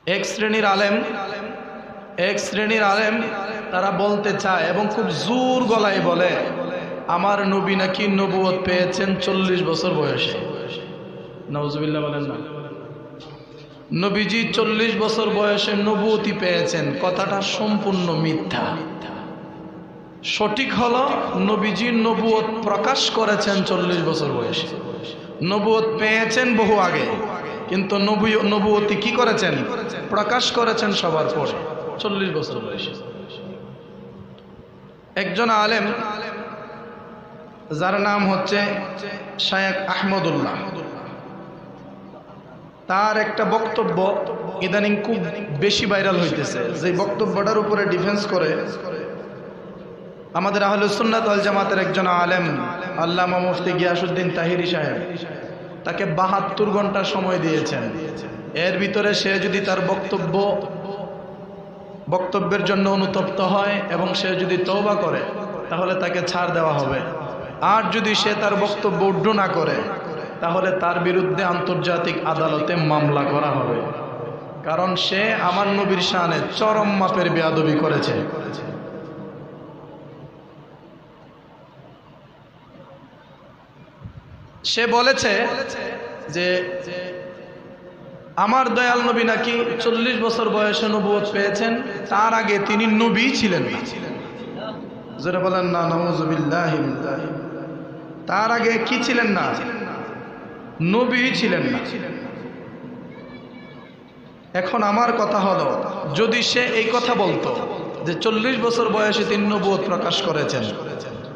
এক শ্রেণীর আলেম তারা বলতে চায় এবং খুব জোর গলায় বলে, আমার নবী নাকি নবুয়ত পেয়েছেন 40 বছর বয়সে। নাউজুবিল্লাহ বলেন না। নবীজি 40 বছর বয়সে নবুয়তি পেয়েছেন, কথাটা সম্পূর্ণ মিথ্যা। সঠিক হলো নবীজি নবুয়ত প্রকাশ করেছেন 40 বছর বয়সে। নবুয়ত পেয়েছেন বহু আগে, কিন্তু নবুয়তি কি করেছেন? প্রকাশ করেছেন সবার পরে 40 বছর বয়সে। একজন আলেম যার নাম হচ্ছে শায়েখ আহমদুল্লাহ, তার একটা বক্তব্য ইদানিং খুব বেশি ভাইরাল হইতেছে। যে বক্তব্যটার উপরে ডিফেন্স করে আমাদের আহলুস সুন্নাত ওয়াল জামাতের একজন আলেম আল্লামা মুফতি গিয়াসউদ্দিন তাহিরি সাহেব, তাকে 72 ঘন্টা সময় দিয়েছেন। এর ভিতরে সে যদি তার বক্তব্যের জন্য অনুতপ্ত হয় এবং সে যদি তওবা করে তাহলে তাকে ছাড় দেওয়া হবে। আর যদি সে তার বক্তব্য উড্ড না করে তাহলে তার বিরুদ্ধে আন্তর্জাতিক আদালতে মামলা করা হবে, কারণ সে আমার নবীর শানে চরম মাপের বেয়াদবি করেছে। সে বলেছে যে আমার দয়াল নবী নাকি 40 বছর বয়সে নবুয়ত পেয়েছেন, তার আগে তিনি নবী ছিলেন না। যারা বলেন না নাউজুবিল্লাহ, তার আগে কি ছিলেন না? নবী ছিলেন না। এখন আমার কথা হলো, যদি সে এই কথা বলতো যে 40 বছর বয়সে তিনি নবুয়ত প্রকাশ করেছেন,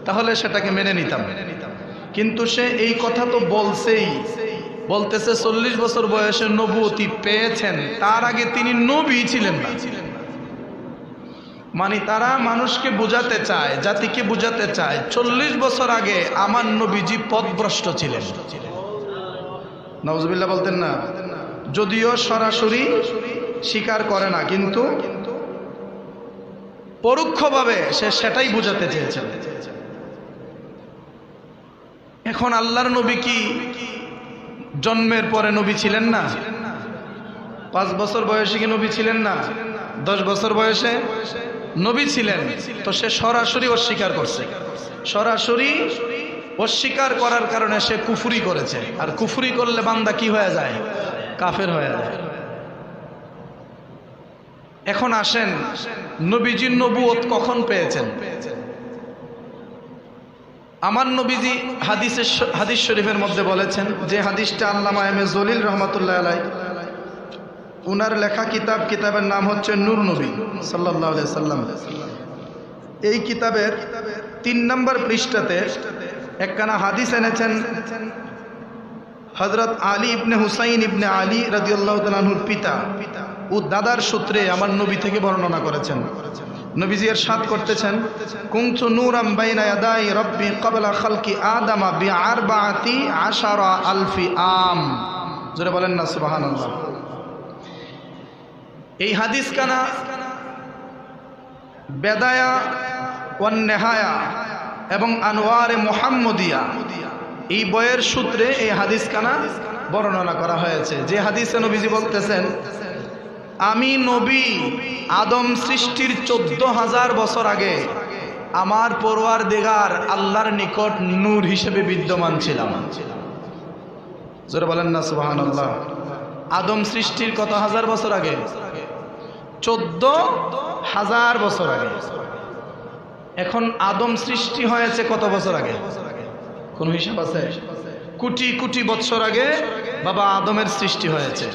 তাহলে সেটাকে মেনে নিতাম। কিন্তু সে এই কথা তো বলতেছে 40 বছর বয়সে নবুয়তি পেয়েছেন, তার আগে তিনি নবী ছিলেন না। মানে তারা মানুষকে বুঝাতে চায়, জাতিকে বুঝাতে চায় 40 বছর আগে আমার নবীজি পথভ্রষ্ট ছিলেন। নাউজুবিল্লাহ বলতেন না, যদিও সরাসরি স্বীকার করে না, কিন্তু পরোক্ষভাবে সে সেটাই বুঝাতে চেয়েছেন। এখন আল্লাহর নবী কি জন্মের পরে নবী ছিলেন না? 5 বছর বয়সে কি নবী ছিলেন না? 10 বছর বয়সে নবী ছিলেন। তো সে সরাসরি অস্বীকার করছে। সরাসরি অস্বীকার করার কারণে সে কুফরি করেছে। আর কুফরি করলে বান্দা কি হয়ে যায়? কাফের হয়ে যায়। এখন আসেন, নবীজি নবুয়ত কখন পেয়েছেন? আমার নবীজি হাদিস শরীফের মধ্যে বলেছেন, যে হাদিসটা আল্লামা এম এ জলিল রহমাতুল্লাহ আলাইহি উনার লেখা কিতাবের নাম হচ্ছে নূর নবী সাল্লাল্লাহু আলাইহি সাল্লাম। এই কিতাবের 3 নম্বর পৃষ্ঠাতে একখানা হাদিস এনেছেন হযরত আলী ইবনে হুসাইন ইবনে আলী রাদিয়াল্লাহু তাআলা আনহুর পিতা ও দাদার সূত্রে আমার নবী থেকে বর্ণনা করেছেন। নবীজি ইরশাদ করতেছেন, কুনতু নূরাম বাইনা ইয়াদাই রাব্বি ক্বাবলা খালকি আদামা বিআরবাআতি আশারা আলফি আম। জোরে বলেন না সুবহানাল্লাহ। এই হাদিস কানা বেদায়া ওয়ান নেহায়া এবং আনোয়ারে মুহাম্মদিয়া এই বইয়ের সূত্রে এই হাদিস কানা বর্ণনা করা হয়েছে। যে হাদিসে নবীজি বলতেছেন, আমি নবী আদম সৃষ্টির 14,000 বছর আগে আমার পরওয়ারদিগার আল্লাহর নিকট নূর হিসেবে বিদ্যমান ছিলাম। জোরে বলেন না সুবহানাল্লাহ। আদম সৃষ্টির কত হাজার বছর আগে? 14,000 বছর আগে। এখন আদম সৃষ্টি হয়েছে কত বছর আগে? কোন হিসাব আছে? কোটি কোটি বছর আগে বাবা আদমের সৃষ্টি হয়েছে।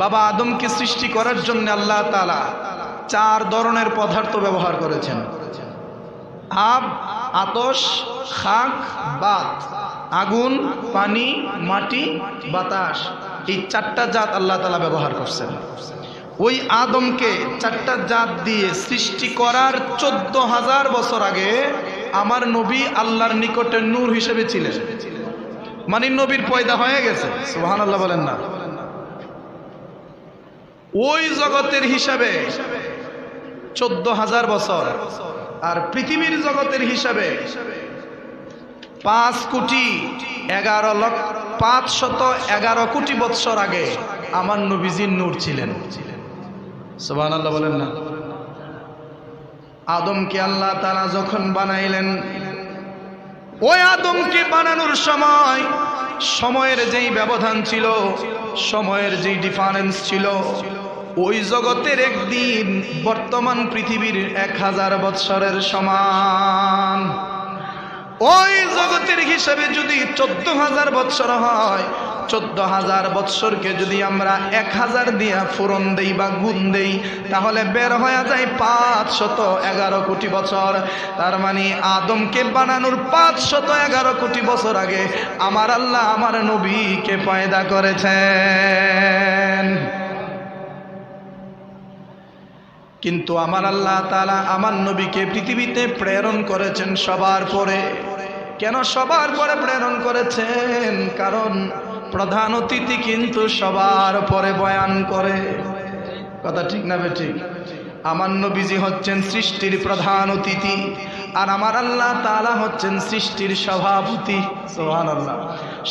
বাবা আদমকে সৃষ্টি করার জন্য আল্লাহ তাআলা 4 ধরনের পদার্থ ব্যবহার করেছেন। আব, আতশ, খাক, বাত। আগুন, পানি, মাটি, বাতাস, এই 4টা জাত আল্লাহ তাআলা ব্যবহার করছেন। ওই আদমকে 4টা জাত দিয়ে সৃষ্টি করার 14,000 বছর আগে আমার নবী আল্লাহর নিকটে নূর হিসেবে ছিলেন। মানে নবীর পয়দা হয়ে গেছে। সুবহানাল্লাহ বলেন না। ওই জগতের হিসাবে 14,000 বছর, আর পৃথিবীর জগতের হিসাবে 5,11,511 কোটি বৎসর আগে আমার নবীজি নূর ছিলেন। সুবহানাল্লাহ বলেন না। আদমকে আল্লাহ তাআলা যখন বানাইলেন, ওই আদমকে বানানোর সময় সময়ের যেই ব্যবধান ছিল, সময়ের যেই ডিফারেন্স ছিল, ওই জগতের একদিন বর্তমান পৃথিবীর 1000 বৎসরের সমান। ওই জগতের হিসাবে যদি 14,000 বৎসর হয়, 14,000 বৎসরকে যদি আমরা 1000 দিয়া পূরণ দেই বা গুণ দেই, তাহলে বের হয়ে যায় 511 কোটি বছর। তার মানে আদমকে বানানোর 511 কোটি বছর আগে আমার আল্লাহ আমার নবীকে পয়দা করেছেন। কিন্তু আমার আল্লাহ তাআলা আমার নবীকে পৃথিবীতে প্রেরণ করেছেন সবার পরে। কেন সবার পরে প্রেরণ করেছেন? কারণ প্রধান অতিথি কিন্তু সবার পরে বয়ান করে। কথা ঠিক না বেঠিক? আমার নবীজি হচ্ছেন সৃষ্টির প্রধান অতিথি, আর আমার আল্লাহ তাআলা হচ্ছেন সৃষ্টির সভাপতি। সুবহানাল্লাহ।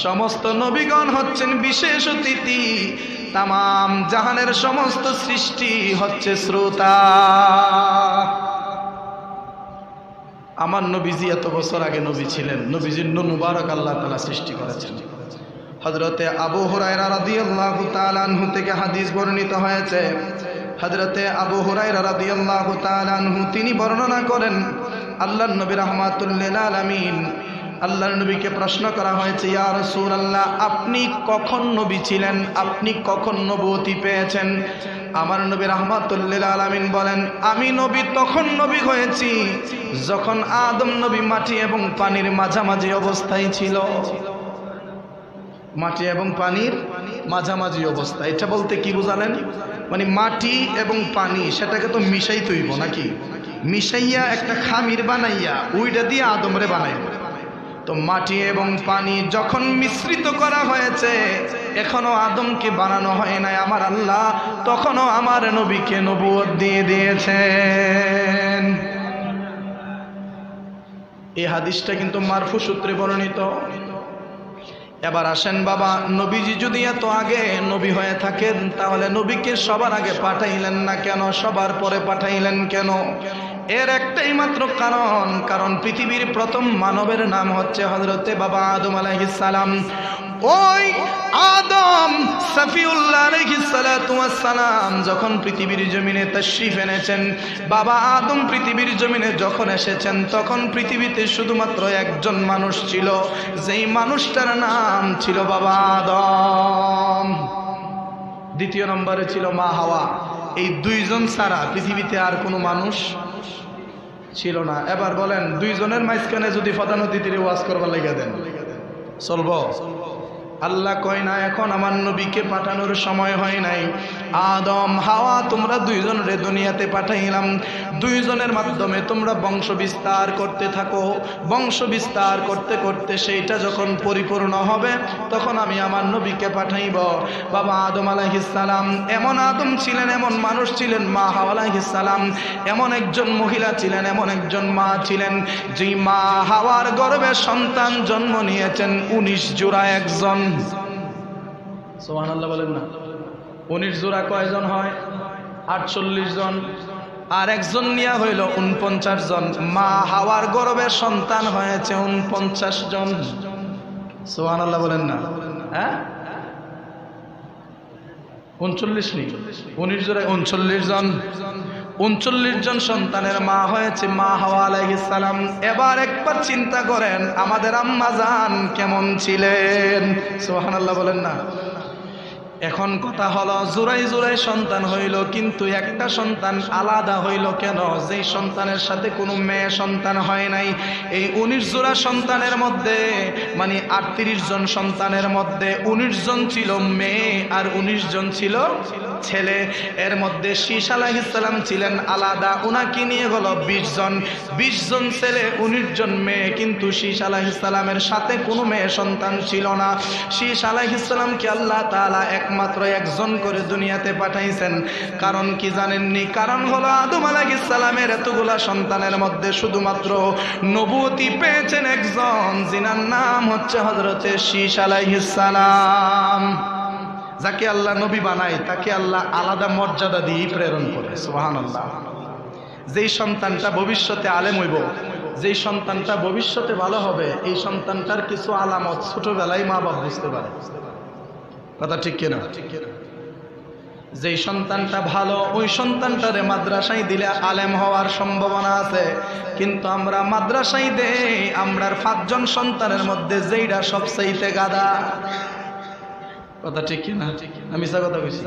সমস্ত নবীগণ হচ্ছেন বিশেষ অতিথি, তামাম জাহানের সমস্ত সৃষ্টি হচ্ছে শ্রোতা। আমার নবীজি এত বছর আগে নবী ছিলেন, নবীজির নূর মুবারক আল্লাহ তাআলা সৃষ্টি করেছেন। হযরতে আবু হুরায়রা রাদিয়াল্লাহু তাআলা আনহু থেকে হাদিস বর্ণিত হয়েছে। হযরতে আবু হুরায়রা রাদিয়াল্লাহু তাআলা আনহু তিনি বর্ণনা করেন, আল্লাহর নবী রাহমাতুল লিল আলামিন, আল্লাহর নবীকে প্রশ্ন করা হয়েছে, ইয়া রাসূলুল্লাহ, আপনি কখন নবী ছিলেন? আপনি কখন নবুয়তি পেয়েছেন? আমার নবী রাহমাতুল লিল আলামিন বলেন, আমি নবী তখন নবী হয়েছি যখন আদম নবী মাটি এবং পানির মাঝামাঝি অবস্থায় ছিল। মাটি এবং পানির মাঝামাঝি অবস্থা, এটা বলতে কি বুঝালেন? মানে মাটি এবং পানি সেটাকে তো মিশাই তৈব নাকি, মিশাইয়া একটা খামির বানাইয়া ওইটা দিয়ে আদমরে বানাইব। তো মাটি এবং পানি যখন মিশ্রিত করা হয়েছে, এখনো আদমকে বানানো হয় নাই আমার আল্লাহ, তখনও আমার নবীকে নবুয়ত দিয়ে দিয়েছেন। এই হাদিসটা কিন্তু মারফু সূত্রে বর্ণিত। এবার আসেন বাবা, নবীজি যদি এত আগে নবী হয়ে থাকেন, তাহলে নবীকে সবার আগে পাঠাইলেন না কেন? সবার পরে পাঠাইলেন কেন? এর একটাই মাত্র কারণ, কারণ পৃথিবীর প্রথম মানবের নাম হচ্ছে হযরতে বাবা আদম আলাইহিস সালাম। ওই আদম সফিউল্লাহ আলাইহিস সালাতু ওয়াস সালাম যখন পৃথিবীর জমিনে তাশরীফ এনেছেন, বাবা আদম পৃথিবীর জমিনে যখন এসেছেন, তখন পৃথিবীতে শুধুমাত্র একজন মানুষ ছিল, যেই মানুষটার নাম ছিল বাবা আদম। দ্বিতীয় নম্বরে ছিল মা হাওয়া। এই দুইজন ছাড়া পৃথিবীতে আর কোনো মানুষ ছিল না। এবার বলেন, দুইজনের মাঝখানে যদি প্রধান অতিথির ওয়াজ করবার লাগিয়ে দেন, চলবো? আল্লাহ কয় না, এখন আমার নবীকে পাঠানোর সময় হয় নাই। আদম হাওয়া তোমরা দুইজনের দুনিয়াতে পাঠাইলাম, দুইজনের মাধ্যমে তোমরা বংশ বিস্তার করতে থাকো। বংশ বিস্তার করতে করতে সেইটা যখন পরিপূর্ণ হবে, তখন আমি আমার নবীকে পাঠাইব। বাবা আদম আলাইহিস সালাম এমন আদম ছিলেন, এমন মানুষ ছিলেন। মা হাওয়া আলাইহিস সালাম এমন একজন মহিলা ছিলেন, এমন একজন মা ছিলেন, যেই মা হাওয়ার গর্ভে সন্তান জন্ম নিয়েছেন 19 জোড়া একজন। সুবহানাল্লাহ বলেন না। 19 জোড়া কয়জন হয়? 48 জন। আর একজন নিয়া হইল 49 জন। মা হাওয়ার গর্ভে সন্তান হয়েছে 49 জন। সুবহানাল্লাহ বলেন না। হ্যাঁ, 39 নেই, 19 জোড়ায় 39 জন। 39 জন সন্তানের মা হয়েছে মা হাওয়া আলাইহিস সালাম। এবার একবার চিন্তা করেন, আমাদের আম্মা জান কেমন ছিলেন? সুবহানাল্লাহ বলেন না। এখন কথা হলো, জোড়াই জোড়াই সন্তান হইল, কিন্তু একটা সন্তান আলাদা হইল কেন? যেই সন্তানের সাথে কোনো মেয়ে সন্তান হয় নাই। এই 19 জোড়া সন্তানের মধ্যে, মানে 38 জন সন্তানের মধ্যে 19 জন ছিল মেয়ে আর 19 জন ছিল ছেলে। এর মধ্যে শীষ আলাইহিস সালাম ছিলেন আলাদা, উনাকে নিয়ে হলো 20 জন। 20 জন ছেলে, 19 জন মেয়ে, কিন্তু শীষ আলাইহিস সালামের সাথে কোনো মেয়ে সন্তান ছিল না। শীষ আলাইহিস সালামকে আল্লাহ তাআলা একমাত্র একজন করে দুনিয়াতে পাঠাইছেন। কারণ কি জানেননি? কারণ হলো আদম আলাইহিস সালামের এতগুলা সন্তানের মধ্যে শুধুমাত্র নবুয়তি পেয়েছেন একজন, যিনার নাম হচ্ছে হযরতে শীষ আলাইহিস সালাম। যাকে আল্লাহ নবী বানায় তাকে আল্লাহ আলাদা মর্যাদা দিয়ে প্রেরণ করে। সুবহানাল্লাহ। যেই সন্তানটা ভবিষ্যতে আলেম হইব, যেই সন্তানটা ভবিষ্যতে ভালো হবে, এই সন্তানটার কিছু আলামত ছোটবেলায় মা বাপ বুঝতে পারে। কথা ঠিক কিনা? যেই সন্তানটা ভালো ওই সন্তানটারে মাদ্রাসায় দিলে আলেম হওয়ার সম্ভাবনা আছে, কিন্তু আমরা মাদ্রাসায় দেই আমরার 5 জন সন্তানের মধ্যে যেইটা সবচাইতে গাদা। কথা ঠিক কিনা? আমি মিছা কথা কইছি?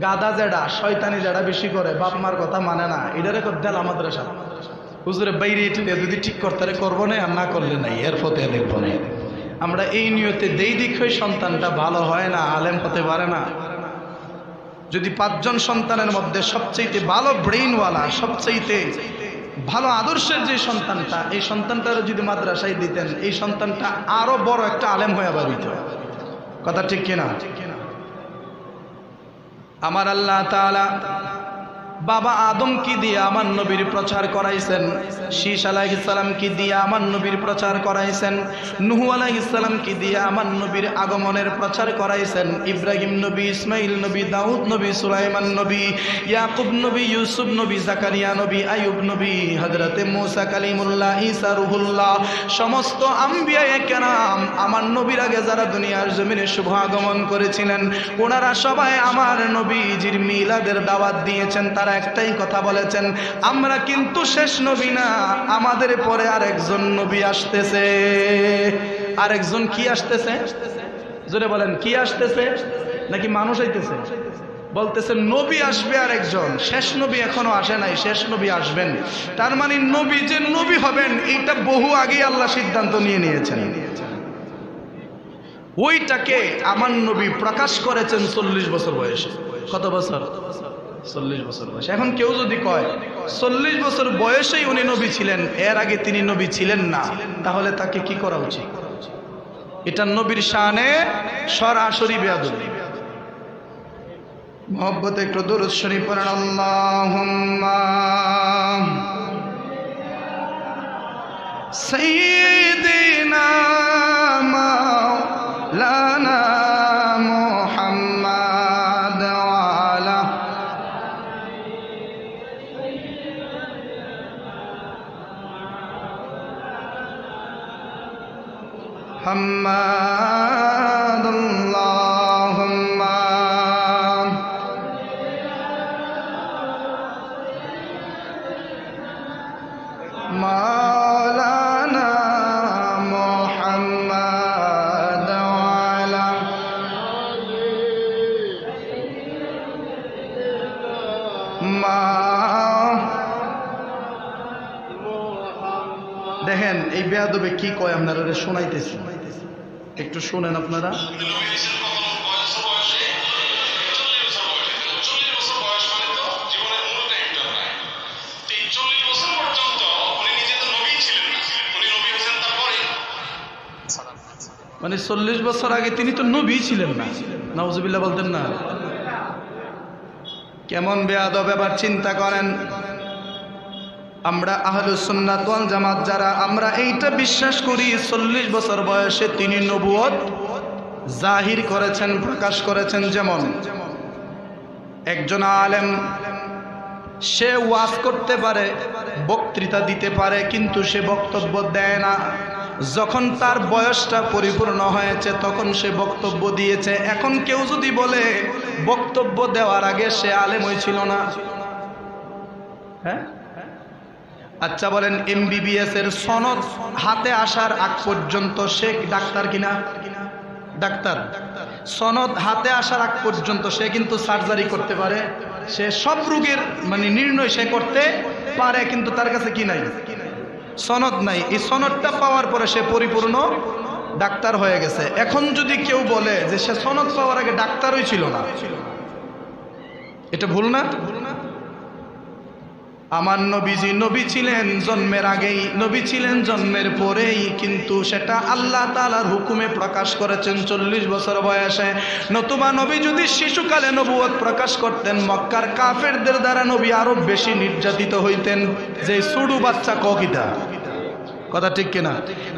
গাদা যেটা, শয়তানি যেটা বেশি করে, বাপ মার কথা মানে না, এটারে কর দেলা মাদ্রাসা। হুজুরে বাইরে এটা যদি ঠিক করতে করবো না, আর না করলে নাই, এর ফতে দেখবো না। আমরা এই নিয়তে দেই দেখে সন্তানটা ভালো হয় না, আলেম হতে পারে না। যদি 5 জন সন্তানের মধ্যে সবচাইতে ভালো ব্রেইনওয়ালা, সবচাইতে ভালো আদর্শের যে সন্তানটা, এই সন্তানটারও যদি মাদ্রাসায় দিতেন, এই সন্তানটা আরো বড় একটা আলেম হয়ে বাবিত। কথা ঠিক কিনা? আমার আল্লাহ তাআলা বাবা আদম কি দিয়ে আমার নবীর প্রচার করাইছেন, শীষ আলাইহিস সালাম কি দিয়ে আমার নবীর প্রচার করাইছেন, নূহ আলাইহিস সালাম কি দিয়ে আমার নবীর আগমনের প্রচার করাইছেন, ইব্রাহিম নবী, ইসমাইল নবী, দাউদ নবী, সুলাইমান নবী, ইয়াকুব নবী, ইউসুফ নবী, জাকারিয়া নবী, আইয়ুব নবী, হযরতে মূসা কালিমুল্লাহ, ঈসা রূহুল্লাহ, সমস্ত আম্বিয়ায়ে কেরাম আমার নবীর আগে যারা দুনিয়ার জমিনে শুভ আগমন করেছিলেন, ওনারা সবাই আমার নবীজির মিলাদের দাওয়াত দিয়েছেন। তারা একটাই কথা বলেছেন, আমরা কিন্তু শেষ নবী না, আমাদের পরে আরেকজন নবী আসতেছে। আরেকজন কি আসতেছে? জোরে বলেন, কি আসতেছে? নাকি মানুষ আইতেছে? বলতেছে নবী আসবে আরেকজন, শেষ নবী এখনো আসে নাই, শেষ নবী আসবেন। তার মানে নবী যে নবী হবেন এইটা বহু আগেই আল্লাহ সিদ্ধান্ত নিয়ে নিয়েছেন। ওইটাকে আমার নবী প্রকাশ করেছেন 40 বছর বয়সে। কত বছর? 40 বছর বয়স। এখন কেউ যদি কয় 40 বছর বয়সেই উনি নবী ছিলেন, এর আগে তিনি নবী ছিলেন না, তাহলে তাকে কি করা উচিত? এটা নবীর শানে সরাসরি বেয়াদবি। মহব্বতে একটু দুরূদ শরীফ পড়েন। আল্লাহুম্মা সাইয়্যিদিনা মাওলানা মুহাম্মাদ ওয়া আলা মুহাম্মাদ। আল্লাহুম্মা মাওলানা মুহাম্মাদ ওয়া আলা মা। দেখেন এই বেয়াদবে কি কয়, আপনারা শোনাইতেছি, একটু শুনেন আপনারা। মানে 40 বছর আগে তিনি তো নবী ছিলেন না, নাউজুবিল্লাহ বলতেন না। কেমন বেয়াদব, এবার চিন্তা করেন। আমরা আহলুস সুন্নাত ওয়াল জামাত যারা, আমরা এইটা বিশ্বাস করি 40 বছর বয়সে তিনি নবুয়ত জাহির করেছেন, প্রকাশ করেছেন। যেমন একজন আলেম, সে ওয়াজ করতে পারে, বক্তৃতা দিতে পারে, কিন্তু সে বক্তব্য দেয় না। যখন তার বয়সটা পরিপূর্ণ হয়েছে তখন সে বক্তব্য দিয়েছে। এখন কেউ যদি বলে বক্তব্য দেওয়ার আগে সে আলেম হয়েছিল না, হ্যাঁ? আচ্ছা বলেন, MBBS এর সনদ হাতে আসার আগ পর্যন্ত সে ডাক্তার কিনা? ডাক্তার। সনদ হাতে আসার আগ পর্যন্ত সে কিন্তু সার্জারি করতে পারে, সে সব রোগের মানে নির্ণয় সে করতে পারে, কিন্তু তার কাছে কি নাই? সনদ নাই। এই সনদটা পাওয়ার পরে সে পরিপূর্ণ ডাক্তার হয়ে গেছে। এখন যদি কেউ বলে যে সে সনদ পাওয়ার আগে ডাক্তারই ছিল না, এটা ভুল না? আমার নবীজি নবী ছিলেন জন্মের আগেই, নবী ছিলেন জন্মের পরেই, কিন্তু সেটা আল্লাহ তাআলার হুকুমে প্রকাশ করেছেন 40 বছর বয়সে। নতুবা নবী যদি শিশুকালে নবুয়ত প্রকাশ করতেন, মক্কার কাফেরদের দ্বারা নবী আরো বেশি নির্যাতিত হইতেন। যে ছোট বাচ্চা ককিতা কথা ঠিক কিনা?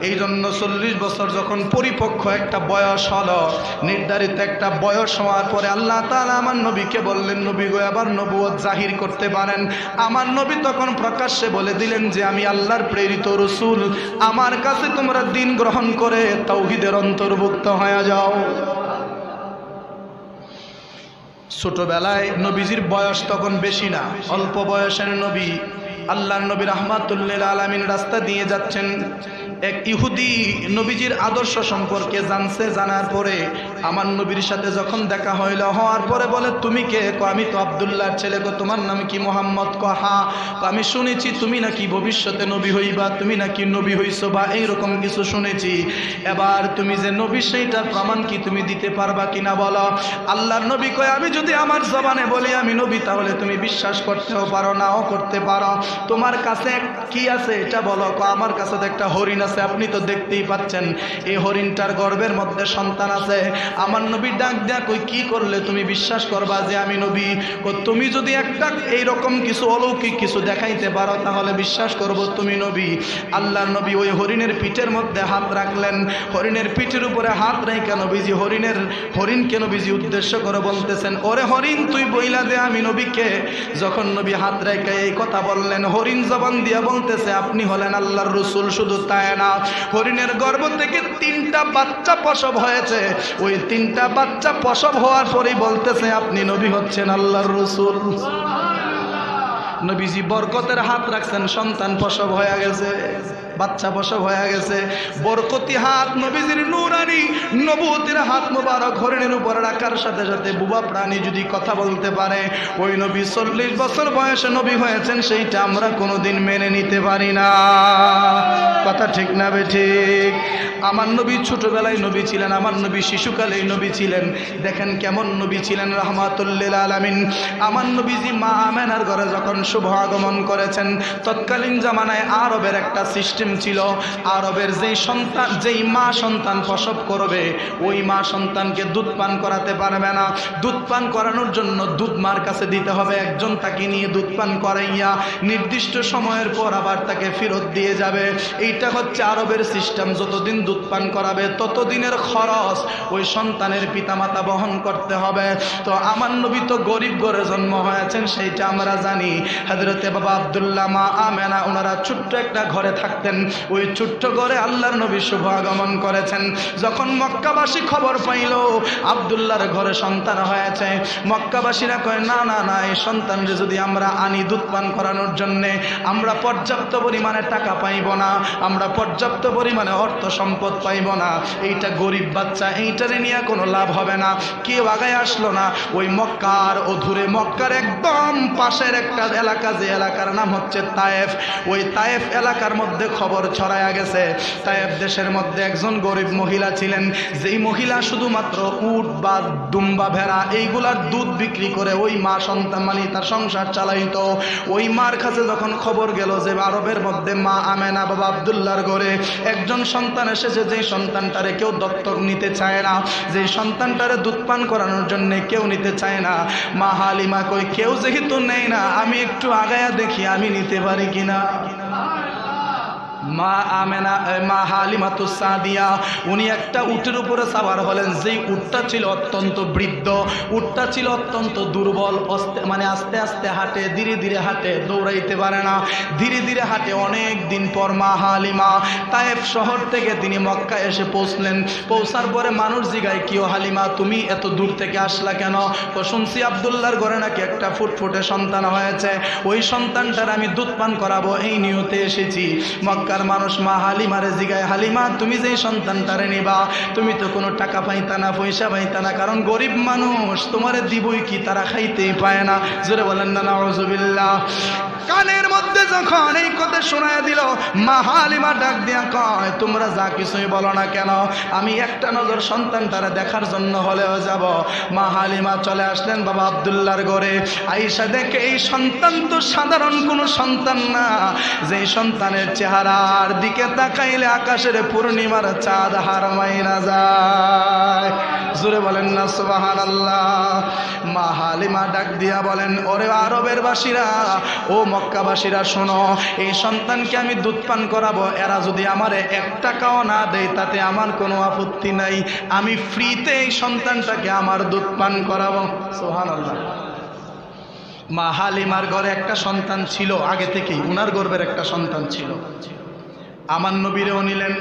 এই জন্য 40 বছর যখন পরিপক্ক একটা বয়স হলো, নির্ধারিত একটা বয়স হওয়ার পরে আল্লাহ তাআলা আমার নবীকে বললেন, নবী গো এবার নবুয়ত জাহির করতে পারেন। আমার নবী তখন প্রকাশ্যে বলে দিলেন যে আমি আল্লাহর প্রেরিত রাসূল, আমার কাছে তোমরা দিন গ্রহণ করে তাওহীদের অন্তর্ভুক্ত হয়ে যাও। ছোটবেলায় নবীজির বয়স তখন বেশি না, অল্প বয়সের নবী। আল্লাহর নবী রাহমাতুল্লিল আলামিন রাস্তা দিয়ে যাচ্ছেন, এক ইহুদি নবীজির আদর্শ সম্পর্কে জানছে। জানার পরে আমার নবীর সাথে যখন দেখা হইল, হওয়ার পরে বলে তুমি কে? আমি তো আব্দুল্লাহর ছেলে। তোমার নাম কি? মোহাম্মদ। হ্যাঁ। আমি শুনেছি তুমি নাকি ভবিষ্যতে নবী হইবা, তুমি নাকি নবী হইছো বা এইরকম কিছু শুনেছি। এবার তুমি যে নবী সেইটার প্রমাণ কি তুমি দিতে পারবা কিনা বলো। আল্লাহর নবী কয় আমি যদি আমার জবানে বলি আমি নবী, তাহলে তুমি বিশ্বাস করতেও পারো, নাও করতে পারো। তোমার কাছে কি আছে এটা বলো। আমার কাছে তো একটা হরিণ আছে, আপনি তো দেখতেই পাচ্ছেন। এই হরিণটার গর্ভের মধ্যে সন্তান আছে। আমার নবী ডাক দেয়া কই কি করলে তুমি বিশ্বাস করবা যে আমি নবী? তুমি যদি একটা এইরকম কিছু অলৌকিক কিছু দেখাইতে পারো তাহলে বিশ্বাস করব তুমি নবী। আল্লাহর নবী ওই হরিণের পিঠের মধ্যে হাত রাখলেন। হরিণের পিঠের উপরে হাত রেখে নবীজি হরিণকে নবীজি উদ্দেশ্য করে বলতেছেন, ওরে হরিণ তুই বইলা দে আমি নবীকে। যখন নবী হাত রেখে এই কথা বললেন, হরিণ জবান দিয়া বলতেছে আপনি হলেন আল্লাহর রাসূল। শুধু তাই না, হরিণের গর্ভ থেকে 3টা বাচ্চা প্রসব হয়েছে। ওই 3টা বাচ্চা প্রসব হওয়ার পরেই বলতেছে আপনি নবী হচ্ছেন আল্লাহর রাসূল। নবীজি বরকতের হাত রাখছেন, সন্তান প্রসব হয়ে গেছে, বাচ্চা প্রসব হয়ে গেছে। বরকতি হাত নবীজির নূরানি নবুয়তের হাত মোবারক হরিণের উপর রাখার সাথে সাথে বুবা প্রাণী যদি কথা বলতে পারে, ওই নবী 40 বছর বয়সে নবী হয়েছেন, সেইটা আমরা কোনোদিন মেনে নিতে পারি না। কথা ঠিক না বে ঠিক? আমার নবী ছোটবেলায় নবী ছিলেন, আমার নবী শিশুকালেই নবী ছিলেন। দেখেন কেমন নবী ছিলেন রাহমাতুল্লিল আলামিন। আমার নবীজি মা আমেনার ঘরে যখন শুভ আগমন করেছেন, তৎকালীন জামানায় আরবের একটা সিস্টেম ছিল। আরবের যেই মা সন্তান প্রসব করবে, ওই মা সন্তানকে দুধ পান করাতে পারবে না। দুধ পান করানোর জন্য দুধ মার কাছে দিতে হবে। একজন তাকে নিয়ে দুধ পান করাইয়া নির্দিষ্ট সময়ের পর আবার তাকে ফেরত দিয়ে যাবে। এইটা হচ্ছে আরবের সিস্টেম। যতদিন দুধ পান করাবে ততদিনের খরচ ওই সন্তানের পিতামাতা বহন করতে হবে। তো আমার নবী তো গরিব ঘরে জন্ম হয়েছেন, সেইটা আমরা জানি। হযরতে বাবা আব্দুল্লাহ, মা আমেনা, ওনারা ছোট্ট একটা ঘরে থাকতেন। ওই ছোট্ট ঘরে আল্লাহর নবী শুভ আগমন করেছেন। যখন মক্কাবাসী খবর পাইল আব্দুল্লাহর ঘরে সন্তান হয়েছে, মক্কাবাসীরা কয় না না না, এই সন্তানরে যদি আমরা আনি দুধ পান করানোর জন্যে, আমরা পর্যাপ্ত পরিমাণে টাকা পাইব না, আমরা পর্যাপ্ত পরিমাণে অর্থ সম্পদ পাইব না। এইটা গরিব বাচ্চা, এইটারে নিয়ে কোনো লাভ হবে না। কেউ আগায় আসলো না। ওই মক্কার অধুরে, মক্কার একদম পাশের একটা এলাকা, যে এলাকার নাম হচ্ছে তায়েফ, ওই তায়েফ এলাকার মধ্যে খবর ছড়ায়া গেছে। তায়েফ দেশের মধ্যে একজন গরিব মহিলা ছিলেন, যেই মহিলা শুধুমাত্র উট বা দুম্বা ভেড়া এইগুলার দুধ বিক্রি করে ওই মা সন্তান মানে তার সংসার চালাইতো। ওই মার কাছে যখন খবর গেল যে আরবের মধ্যে মা আমেনা বাবা আব্দুল্লাহর ঘরে একজন সন্তান এসেছে, যেই সন্তানটারে কেউ দত্তক নিতে চায় না, যেই সন্তানটারে দুধ পান করানোর জন্য কেউ নিতে চায় না, মা হালিমা কই কেউ যেহেতু নেই না, আমি একটু আগায়া দেখি আমি নিতে পারি কিনা। মা আমেনা, মা হালিমাতুস সাদিয়া, উনি একটা উটের উপরে সাওয়ার হলেন। যেই উটটা ছিল অত্যন্ত বৃদ্ধ, উটটা ছিল অত্যন্ত দুর্বল, মানে আস্তে আস্তে হাঁটে, ধীরে ধীরে হাঁটে, দৌড়াইতে পারে না, ধীরে ধীরে হাঁটে। অনেক দিন পর মা হালিমা তায়েফ শহর থেকে তিনি মক্কা এসে পৌঁছলেন। পৌঁছার পরে মানুষ জিগায়, কিও হালিমা তুমি এত দূর থেকে আসলা কেন? তো শুনছি আব্দুল্লাহর ঘরে নাকি একটা ফুটফুটে সন্তান হয়েছে, ওই সন্তানটার আমি দুধ পান করাবো এই নিয়তে এসেছি। মক্কার মানুষ মা হালিমারে জিগায়, হালিমা তুমি যেই সন্তানটারে নিবা, তুমি তো কোনো টাকা পাইতা না, পয়সা পাইতা না, কারণ গরিব মানুষ, তোমারে দিবই কি, তারা খাইতেই পায় না। জোরে বলেন না নাউজুবিল্লাহ। কানের মধ্যে যখন এই কথা শোনায় দিল, মা হালিমা ডাক দিয়া কয়, তোমরা যা কিছুই বলো না কেন, আমি একটা নজর সন্তানটারে দেখার জন্য হলেও যাব। মা হালিমা চলে আসলেন বাবা আব্দুল্লাহর ঘরে। আয়েশা দেখে এই সন্তান তো সাধারণ কোনো সন্তান না, যেই সন্তানের চেহারার দিকে তাকাইলে আকাশের পূর্ণিমার চাঁদ হার মাইনা যায়। জোরে বলেন না সুবহানাল্লাহ। মা হালিমা ডাক দিয়া বলেন, ওরে আরবের বাসীরা, ও মক্কাবাসীরা শোনো, এই সন্তানকে আমি দুধ পান করাবো, এরা যদি আমারে 1 টাকাও না দেয় তাতে আমার কোনো আপত্তি নাই, আমি ফ্রিতে এই সন্তানটাকে আমার দুধ পান করাবো। সুবহানাল্লাহ। মা হালিমার ঘরে একটা সন্তান ছিল আগে থেকেই, উনার গর্ভের একটা সন্তান ছিল। আমার নবীরেও নিলেন,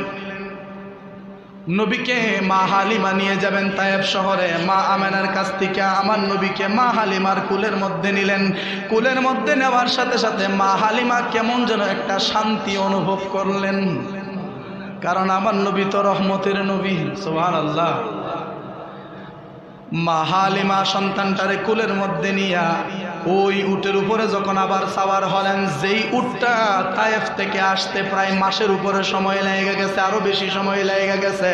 নবীকে মা হালিমা নিয়ে যাবেন তায়েব শহরে। মা আমেনার কাছ থেকে আমার নবীকে মা হালিমার কুলের মধ্যে নিলেন। কুলের মধ্যে নেওয়ার সাথে সাথে মা হালিমা কেমন যেন একটা শান্তি অনুভব করলেন, কারণ আমার নবী তো রহমতের নবী। সুবহানাল্লাহ। মা হালিমা সন্তানটারে কুলের মধ্যে নিয়া ওই উটের উপরে যখন আবার সাওয়ার হলেন, যেই উটটা তায়েফ থেকে আসতে প্রায় মাসের উপরে সময় লেগে গেছে, আরো বেশি সময় লেগে গেছে,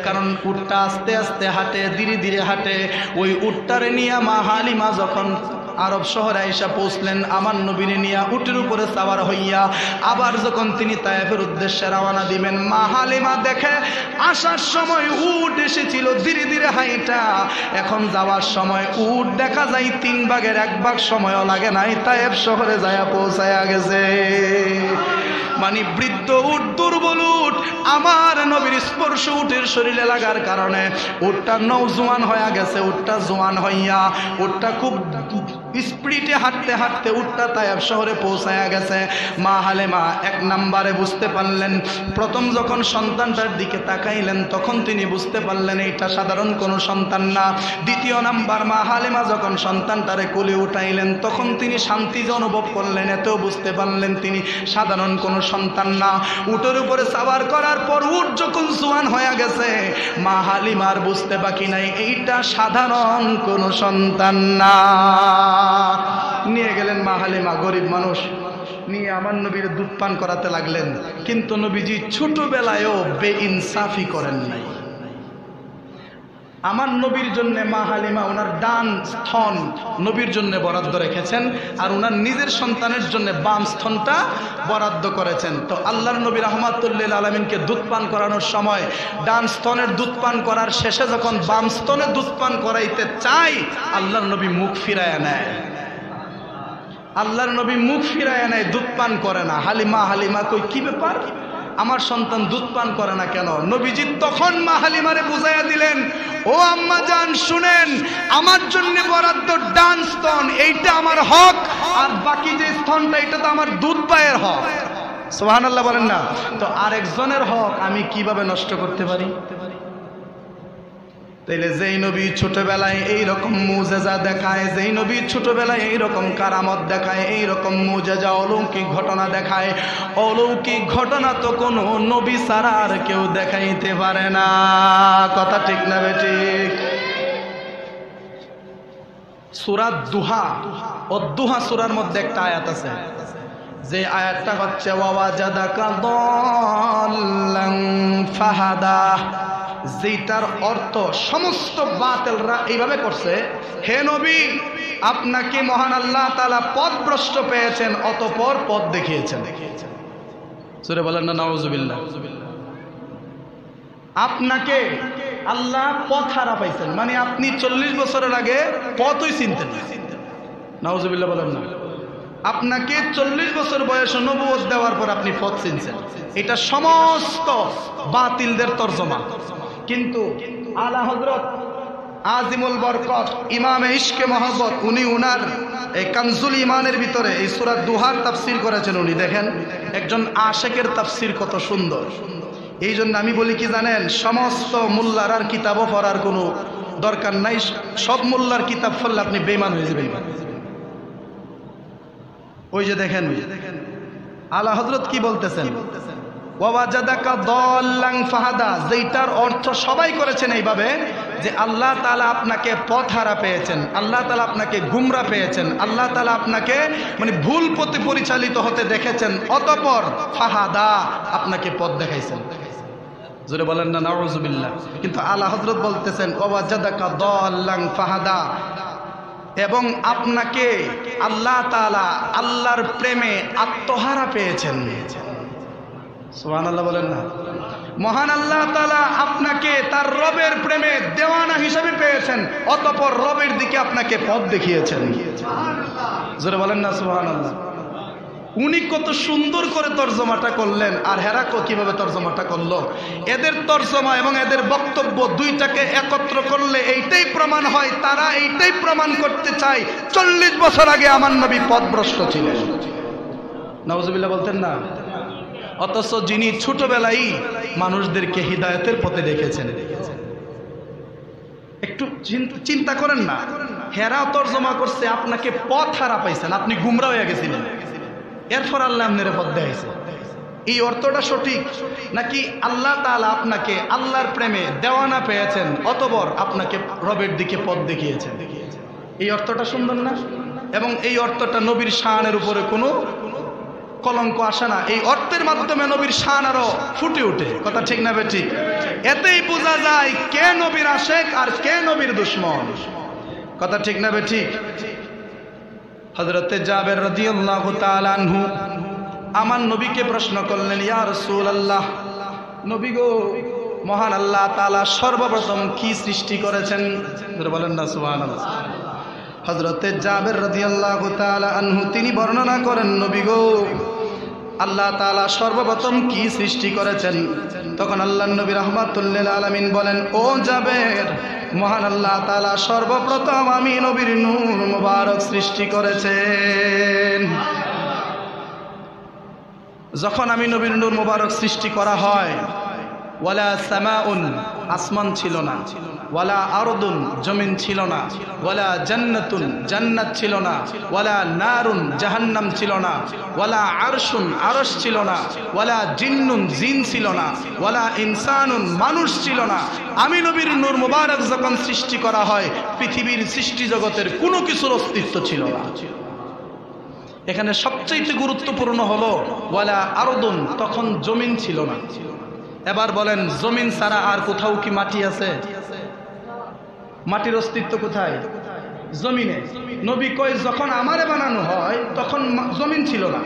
কারণ উটটা আস্তে আস্তে হাঁটে, ধীরে ধীরে হাঁটে। ওই উটটারে নিয়ে মা হালিমা যখন আরব শহরে আইসা পৌঁছলেন, আমার নবীরে নিয়া উটের উপরে সাওয়ার হইয়া আবার যখন তিনি তায়েফের উদ্দেশ্যে রওনা দিবেন, মা হালিমা দেখে আসার সময় উট এসেছিল ধীরে ধীরে হাইটা, এখন যাওয়ার সময় উট দেখা যায় 3 ভাগের 1 ভাগ সময়ও লাগে নাই, তায়েফ শহরে যায়া পৌঁছায়া গেছে। মানে বৃদ্ধ উট, দুর্বল উট, আমার নবীর স্পর্শ উটের শরীরে লাগার কারণে উটটা নওজোয়ান হয়ে গেছে। উটটা জোয়ান হইয়া উটটা খুব স্পিডে হাঁটতে হাঁটতে উটটা তায়েফ শহরে পৌঁছায়া গেছে। মা হালিমা 1 নম্বরে বুঝতে পারলেন, প্রথম যখন সন্তানটার দিকে তাকাইলেন তখন তিনি বুঝতে পারলেন এটা সাধারণ কোনো সন্তান না। দ্বিতীয় নাম্বার, মা হালিমা যখন সন্তানটারে কোলে উঠাইলেন তখন তিনি শান্তি অনুভব করলেন, এতেও বুঝতে পারলেন তিনি সাধারণ কোনো সন্তান না। উটের উপরে সাওয়ার করার পর উট যখন জোয়ান হয়ে গেছে, মা হালিমার বুঝতে বাকি নাই এইটা সাধারণ কোনো সন্তান না। নিয়ে গেলেন মা হালিমা, গরিব মানুষ, নিয়ে আমার নবীর দুধ পান করাতে লাগলেন। কিন্তু নবীজি ছোটবেলায়ও বেইনসাফি করেন নাই। আমার নবীর জন্য মা হালিমা ওনার ডান স্তন নবীর জন্য বরাদ্দ রেখেছেন, আর ওনার নিজের সন্তানের জন্য বাম স্তনটা বরাদ্দ করেছেন। তো আল্লাহর নবী রাহমাতুল্লিল আলামিনকে দুধ পান করানোর সময় ডান স্তনের দুধ পান করার শেষে যখন বাম স্তনে দুধ পান করাইতে চাই, আল্লাহর নবী মুখ ফিরায় নেয়। আল্লাহর নবী মুখ ফিরায় নেয়, দুধ পান করে না। হালিমা কই, কি ব্যাপার, আমার সন্তান দুধ পান করে না কেন? নবীজি তখন মা হালিমারে বুঝাইয়া দিলেন, ও আম্মা জান শুনেন, আমার জন্য বরাদ্দ ডান স্তন, এইটা আমার হক, আর বাকি যে স্তনটা এটা তো আমার দুধ পায়ের হক। সুবহানাল্লাহ বলেন না? তো আরেকজনের হক আমি কিভাবে নষ্ট করতে পারি? তাইলে যেই নবী ছোটবেলায় এইরকম মুজেজা দেখায়, যেই নবী ছোটবেলায় এইরকম কারামত দেখায়, এইরকম মুজেজা অলৌকিক ঘটনা দেখায়, অলৌকিক ঘটনা তো কোনো নবী ছাড়া আর কেউ দেখাইতে পারে না। কথা ঠিক না বেঠিক? সূরা দুহা, অদ্দুহা সূরার মধ্যে একটা আয়াত আছে, যে আয়াতটা হচ্ছে ওয়াওয়াজাদাকা দাল্লান ফাহাদা, যেটার অর্থ সমস্ত বাতিলরা এইভাবে করছে, হে নবী আপনাকে মহান আল্লাহ তাআলা পথভ্রষ্ট পেয়েছেন, অতঃপর পথ দেখিয়েছেন। সূরা বলেন না নাউযুবিল্লাহ। আপনাকে আল্লাহ পথ হারা পাইছেন, মানে আপনি 40 বছরের আগে পথই চিনতেন না। নাউযুবিল্লাহ বলেন না। আপনাকে 40 বছর বয়সে নবুয়ত দেওয়ার পর আপনি পথ চিনছেন। এটা সমস্ত বাতিলদের তরজমা। কিন্তু আলা হযরত আজিমুল বরকত ইমামে ইশকে মহব্বত, উনি উনার এই কানজুল ইমানের ভিতরে এই সূরা দুহার তাফসীর করেছেন। উনি দেখেন একজন আশেকের তাফসীর কত সুন্দর। এই জন্য আমি বলি কি জানেন, সমস্ত মোল্লার আর কিতাবও পড়ার কোনো দরকার নাই। সব মোল্লার কিতাব পড়লে আপনি বেঈমান হয়ে যাবেন। ওই যে দেখেন আলা হযরত কি বলতেছেন, ওয়াওয়াজাদাকা দাল্লান ফাহাদা, যেটার অর্থ সবাই করেছেন এইভাবে যে আল্লাহ তাআলা আপনাকে পথহারা পেয়েছেন, আল্লাহ তাআলা আপনাকে গুমরা পেয়েছেন, আল্লাহ তাআলা আপনাকে মানে ভুল পথে পরিচালিত হতে দেখেছেন, অতঃপর ফাহাদা আপনাকে পথ দেখাইছেন। জোরে বলেন না নাউযুবিল্লাহ। কিন্তু আলা হযরত বলতেছেন ওয়াওয়াজাদাকা দাল্লান ফাহাদা, এবং আপনাকে আল্লাহ তাআলা আল্লাহর প্রেমে আত্মহারা পেয়েছেন। সুবহানাল্লাহ বলেন না। মহান আল্লাহ তাআলা আপনাকে তার রবের প্রেমে দেওয়ানা হিসেবে পেয়েছেন, অতঃপর রবের দিকে আপনাকে পথ দেখিয়েছেন। জোরে বলেন না সুবহানাল্লাহ। উনি কত সুন্দর করে তর্জমাটা করলেন, আর হেরা কিভাবে তর্জমাটা করলো। এদের তর্জমা এবং এদের বক্তব্য দুইটাকে একত্র করলে এইটাই প্রমাণ হয়, তারা এইটাই প্রমাণ করতে চায় 40 বছর আগে আমার নবী পথভ্রষ্ট ছিলেন। নাউজুবিল্লাহ বলতেন না? অথচ যিনি ছোটবেলায় মানুষদেরকে হিদায়াতের পথে রেখেছেন, একটু চিন্তা করেন না, হেরা তর্জমা করছে আপনাকে পথ হারা পাইছেন, আপনি গুমরা হয়ে গেছিলেন, এরপর আল্লাহ আপনার পথ দেখাইছে। এই অর্থটা সঠিক নাকি আল্লাহ তাআলা আপনাকে আল্লাহর প্রেমে দেওয়ানা পেয়েছেন, অতঃপর আপনাকে রবের দিকে পথ দেখিয়েছেন? এই অর্থটা সুন্দর না? এবং এই অর্থটা নবীর শানের উপরে কোনো কলঙ্ক আসে না। এই অর্থের মাধ্যমে নবীর শান আরো ফুটে ওঠে। কথা ঠিক না বেঠিক? এতেই বোঝা যায় কে নবীর আশেক আর কে নবীর দুশমন। কথা ঠিক না বেঠিক? হযরতে জাবের রাদিয়াল্লাহু তাআলা আনহু আমার নবীকে প্রশ্ন করলেন, ইয়া রাসূলুল্লাহ, নবী গো, মহান আল্লাহ তাআলা সর্বপ্রথম কি সৃষ্টি করেছেন? বলেন না সুবহানাল্লাহ। হযরতে জাবের রাদিয়াল্লাহু তাআলা আনহু তিনি বর্ণনা করেন, নবী গো, আল্লাহ তাআলা সর্বপ্রথম কি সৃষ্টি করেছেন? তখন আল্লাহর নবী রাহমাতুল লিল আলামিন বলেন, ও জাবের, মহান আল্লাহ তাআলা সর্বপ্রথম আমি নবীর নূর মুবারক সৃষ্টি করেছেন। যখন আমি নবীর নূর মুবারক সৃষ্টি করা হয়, ওয়ালা সামাউন, আসমান ছিল না, ওয়ালা আরদুন, জমিন ছিল না, ওয়ালা জান্নাতুন, জান্নাত ছিল না, ওয়ালা নারুন, জাহান্নাম ছিল না, ওয়ালা আরশুন, আরশ ছিল না, ওয়ালা জিন্নুন, জিন ছিল না, ওয়ালা ইনসানুন, মানুষ ছিল না। আমি নবীর নূর মুবারক যখন সৃষ্টি করা হয়, পৃথিবীর সৃষ্টি জগতের কোনো কিছুর অস্তিত্ব ছিল না। এখানে সবচেয়ে গুরুত্বপূর্ণ হলো ওয়ালা আরদুন, তখন জমিন ছিল না। এবার বলেন, জমিন ছাড়া আর কোথাও কি মাটি আছে? মাটির অস্তিত্ব কোথায়? জমিনে। নবী কয়, যখন আমারে বানানো হয় তখন জমিন ছিল না।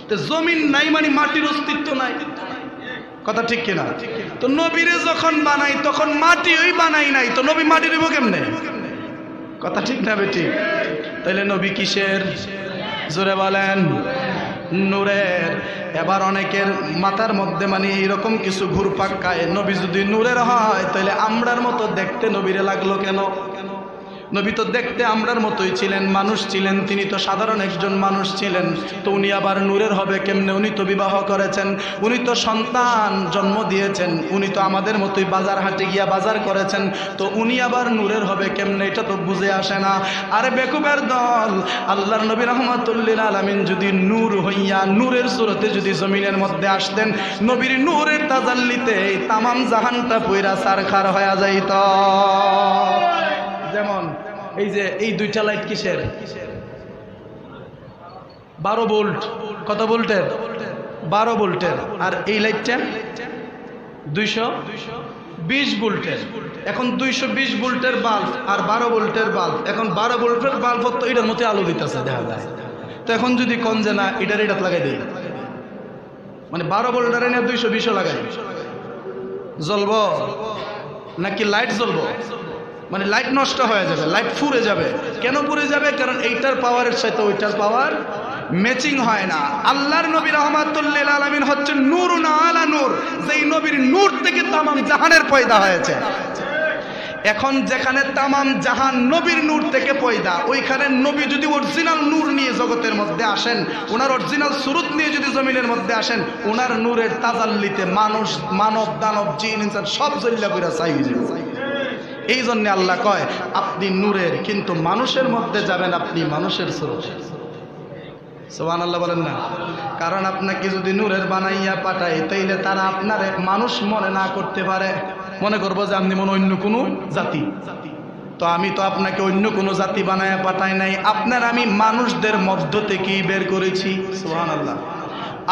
তো জমিন নাই মানে মাটির অস্তিত্ব নাই। কথা ঠিক কিনা? তো নবীরে যখন বানাই তখন মাটি ওই বানাই নাই, তো নবী মাটি দেব কেমনে? কথা ঠিক না বেটি? তাইলে নবী কিসের? জোরে বলেন, নূরের। এবার অনেকের মাথার মধ্যে মানে এইরকম কিছু ঘুরপাক খায়, নবী যদি নূরের হয় তাহলে আমরার মতো দেখতে নবীরে লাগলো কেন? নবী তো দেখতে আমরার মতোই ছিলেন, মানুষ ছিলেন, তিনি তো সাধারণ একজন মানুষ ছিলেন, তো উনি আবার নূরের হবে কেমনে? উনি তো বিবাহ করেছেন, উনি তো সন্তান জন্ম দিয়েছেন, উনি তো আমাদের মতোই বাজার হাটে গিয়া বাজার করেছেন, তো উনি আবার নূরের হবে কেমনে? এটা তো বুঝে আসে না। আরে বেকুবের দল, আল্লাহর নবী রাহমাতুল লিল আলামিন যদি নূর হইয়া নূরের সুরতে যদি জমিনের মধ্যে আসতেন, নবীর নূরের তাজাল্লিতে তামাম জাহানটা পুইরা সারখার হয়ে যাইত। যেমন এই যে এই দুইটা লাইট কিসের? 12 ভোল্ট। কত ভোল্টের? 12 ভোল্টের। আর এই লাইটটা 220 ভোল্টের। এখন 220 ভোল্টের বাল্ব আর 12 ভোল্টের বাল্ব, এখন 12 ভোল্টের বাল্ব তো এটার মধ্যে আলো দিতেছে দেখা যায়। তো এখন যদি কোন যে না এটার এটা লাগাই দেই, মানে 12 ভোল্টের এনে 220 লাগাই, জ্বলবো নাকি লাইট জ্বলবো? মানে লাইট নষ্ট হয়ে যাবে, লাইট পুড়ে যাবে। কেন পুড়ে যাবে? কারণ এইটার পাওয়ারের সাথে ওইটার পাওয়ার ম্যাচিং হয় না। আল্লাহর নবী রাহমাতুল লিল আলামিন হচ্ছে নূরুন আলা নূর, যেই নবীর নূর থেকে তামাম জাহানের পয়দা হয়েছে। এখন যেখানে তামাম জাহান নবীর নূর থেকে পয়দা, ওইখানে নবী যদি অরিজিনাল নূর নিয়ে জগতের মধ্যে আসেন, ওনার অরিজিনাল সুরত নিয়ে যদি জমিনের মধ্যে আসেন, ওনার নূরের তাজাল্লিতে মানুষ, মানব, দানব, জিন, ইনসান সব জ্বল্লা পুরা ছাই হয়ে যাবে। এই জন্য আল্লাহ কয়, আপনি নূরের, কিন্তু মানুষের মধ্যে যাবেন আপনি মানুষের সুরতে। সুবহানাল্লাহ বলেন না? কারণ আপনাকে যদি নূরের বানাইয়া পাঠায়, তাইলে তারা আপনার মানুষ মনে না করতে পারে, মনে করবো যে আপনি মনে অন্য কোনো জাতি। তো আমি তো আপনাকে অন্য কোনো জাতি বানাইয়া পাঠাই নাই, আপনার আমি মানুষদের মধ্য থেকেই বের করেছি। সুবহানাল্লাহ।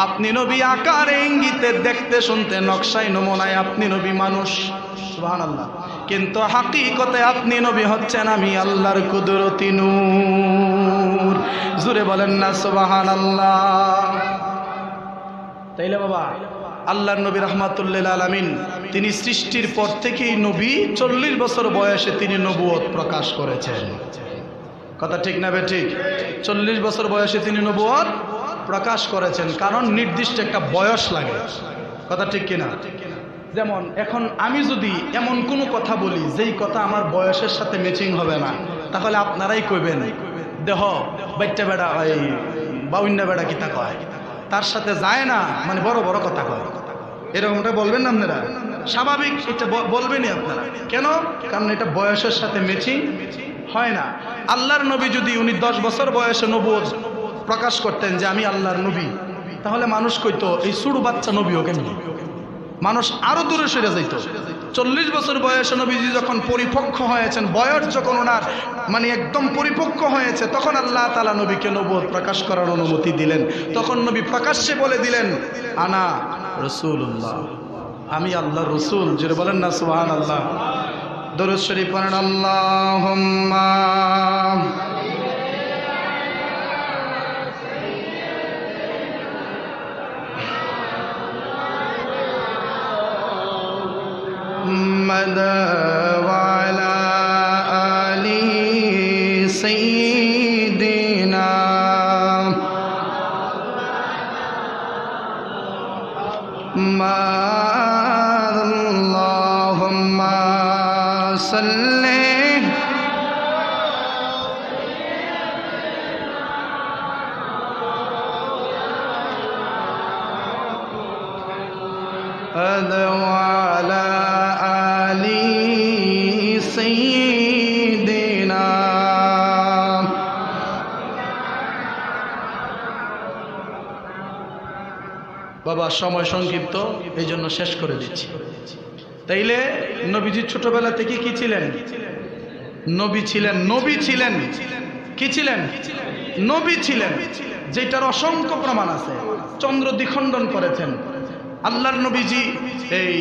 আপনি নবী আকারে ইঙ্গিতে, দেখতে শুনতে, নকশায় নমুনায় আপনি নবী মানুষ। সুবহানাল্লাহ। কিন্তু হাকিকতে আপনি নবী হচ্ছেন আমি আল্লাহর কুদরতি নূর। জোরে বলেন না সুবহানাল্লাহ। তাইলে বাবা, আল্লাহর নবী রাহমাতুল লিল আলামিন তিনি সৃষ্টির পর থেকেই নবী, 40 বছর বয়সে তিনি নবুয়ত প্রকাশ করেছেন। কথা ঠিক না বেঠিক? 40 বছর বয়সে তিনি নবুয়ত প্রকাশ করেছেন, কারণ নির্দিষ্ট একটা বয়স লাগে। কথা ঠিক কিনা? যেমন এখন আমি যদি এমন কোনো কথা বলি যেই কথা আমার বয়সের সাথে ম্যাচিং হবে না, তাহলে আপনারাই কইবেন দেহ বাচ্চা বেড়া ওই বাউন্না বেড়া কিতা কয়, তার সাথে যায় না, মানে বড় বড় কথা কয়, এরকমটা বলবেন না আপনারা? স্বাভাবিক, এটা বলবেনই আপনারা। কেন? কারণ এটা বয়সের সাথে ম্যাচিং হয় না। আল্লাহর নবী যদি উনি 10 বছর বয়সে নবুয়ত প্রকাশ করতেন যে আমি আল্লাহর নবী, তাহলে মানুষ কইতো এই ছোট বাচ্চা নবীও কেমনি, মানুষ আরো দূরে সরে যাইত। 40 বছর বয়সে নবীজি যখন পরিপক্ক হয়েছেন, বয়স যখন ওনার মানে একদম পরিপক্ক হয়েছে, তখন আল্লাহ তাআলা নবীকে নবুয়ত প্রকাশ করার অনুমতি দিলেন। তখন নবী প্রকাশ্যে বলে দিলেন আনা রাসূলুল্লাহ, আমি আল্লাহর রাসূল। জোরে বলেন না সুবহানাল্লাহ। দরুদ শরীফ পড়েন আল্লাহুম্মা محمد وعلى آل سيدنا اللهم صل وعلى آل سيدنا। বাবা সময় সংক্ষিপ্ত, এই জন্য শেষ করে দিচ্ছি। তাইলে নবীজি ছোটবেলা থেকে কি ছিলেন? নবী ছিলেন। নবী ছিলেন কি ছিলেন? নবী ছিলেন, যেটার অসংখ্য প্রমাণ আছে। চন্দ্র দ্বিখণ্ডন করেছেন আল্লাহর নবীজি। এই